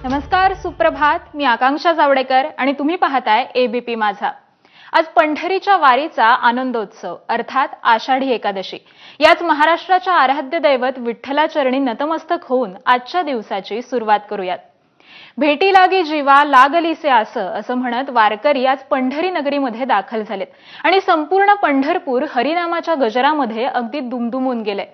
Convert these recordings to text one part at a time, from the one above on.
नमस्कार, सुप्रभात. मी आकांक्षा जावडेकर आणि तुम्ही पाहताय एबीपी माझा. आज पंढरीच्या वारीचा आनंदोत्सव अर्थात आषाढी एकादशी. याच महाराष्ट्राच्या आराध्य दैवत विठ्ठलाचरणी नतमस्तक होऊन आजच्या दिवसाची सुरुवात करूयात. भेटी लागी जीवा लागलीसे असं म्हणत वारकरी आज पंढरी नगरीमध्ये दाखल झालेत आणि संपूर्ण पंढरपूर हरिनामाच्या गजरामध्ये अगदी दुमदुमून गेले.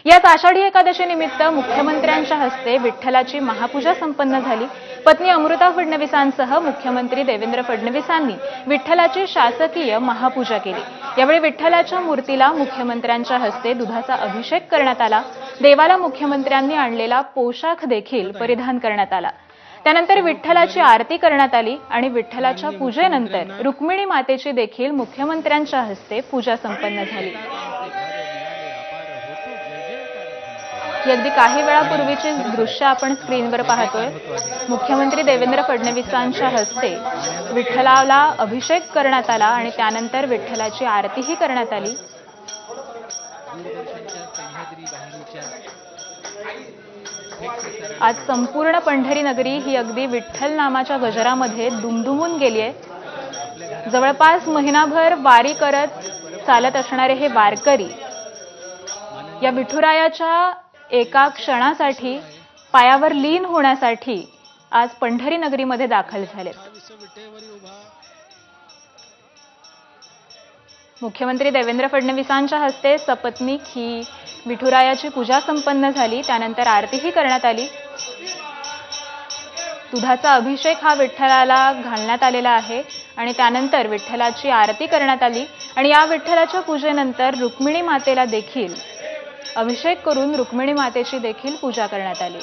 याच आषाढी एकादशी निमित्त मुख्यमंत्र्यांच्या हस्ते विठ्ठलाची महापूजा संपन्न झाली. पत्नी अमृता फडणवीसांसह मुख्यमंत्री देवेंद्र फडणवीसांनी विठ्ठलाची शासकीय महापूजा केली. यावेळी विठ्ठलाच्या मूर्तीला मुख्यमंत्र्यांच्या हस्ते दुधाचा अभिषेक करण्यात आला. देवाला मुख्यमंत्र्यांनी आणलेला पोशाख देखील परिधान करण्यात आला. त्यानंतर विठ्ठलाची आरती करण्यात आली आणि विठ्ठलाच्या पूजेनंतर रुक्मिणी मातेची देखील मुख्यमंत्र्यांच्या हस्ते पूजा संपन्न झाली. ही अगदी काही वेळापूर्वीची दृश्य आपण स्क्रीनवर पाहतोय. मुख्यमंत्री देवेंद्र फडणवीसांच्या हस्ते विठ्ठलाला अभिषेक करण्यात आला आणि त्यानंतर विठ्ठलाची आरतीही करण्यात आली. आज संपूर्ण पंढरी नगरी ही अगदी विठ्ठल नामाच्या गजरामध्ये दुमदुमून गेली आहे. जवळपास महिनाभर वारी करत चालत असणारे हे वारकरी या विठुरायाच्या एका क्षणासाठी पायावर लीन होण्यासाठी आज पंढरी नगरीमध्ये दाखल झाले. मुख्यमंत्री देवेंद्र फडणवीसांच्या हस्ते सपत्नीक ही विठुरायाची पूजा संपन्न झाली. त्यानंतर आरतीही करण्यात आली. दुधाचा अभिषेक हा विठ्ठलाला घालण्यात आलेला आहे आणि त्यानंतर विठ्ठलाची आरती करण्यात आली आणि या विठ्ठलाच्या पूजेनंतर रुक्मिणी मातेला देखील अभिषेक करून रुक्मिणी मातेची देखील पूजा करण्यात आली.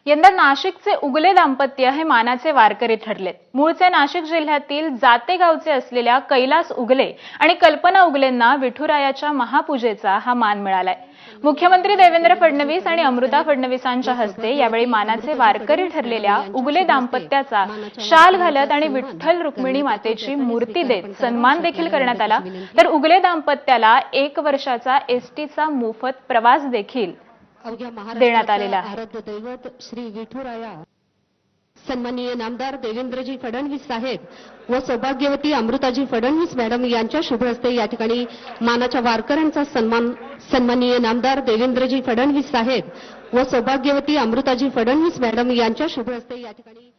यंदा नाशिकचे उगले दाम्पत्य हे मानाचे वारकरी ठरलेत. मूळचे नाशिक जिल्ह्यातील जाते गावचे असलेल्या कैलास उगले आणि कल्पना उगलेंना विठुरायाच्या महापूजेचा हा मान मिळालाय. मुख्यमंत्री देवेंद्र फडणवीस आणि अमृता फडणवीसांच्या हस्ते यावेळी मानाचे वारकरी ठरलेल्या उगले दाम्पत्याचा शाल घालत आणि विठ्ठल रुक्मिणी मातेची मूर्ती देत सन्मान देखील करण्यात आला. तर उगले दाम्पत्याला 1 वर्षाचा एसटीचा मोफत प्रवास देखील देण्यात आलेला आहे. आराध्य दैवत श्री विठुराया सन्माननीय नामदार देवेंद्रजी फडणवीस साहेब व सौभाग्यवती अमृताजी फडणवीस मॅडम यांच्या शुभ हस्ते या ठिकाणी मानाच्या वारकऱ्यांचा सन्मान सन्माननीय नामदार देवेंद्रजी फडणवीस साहेब व सौभाग्यवती अमृताजी फडणवीस मॅडम यांच्या शुभ हस्ते या ठिकाणी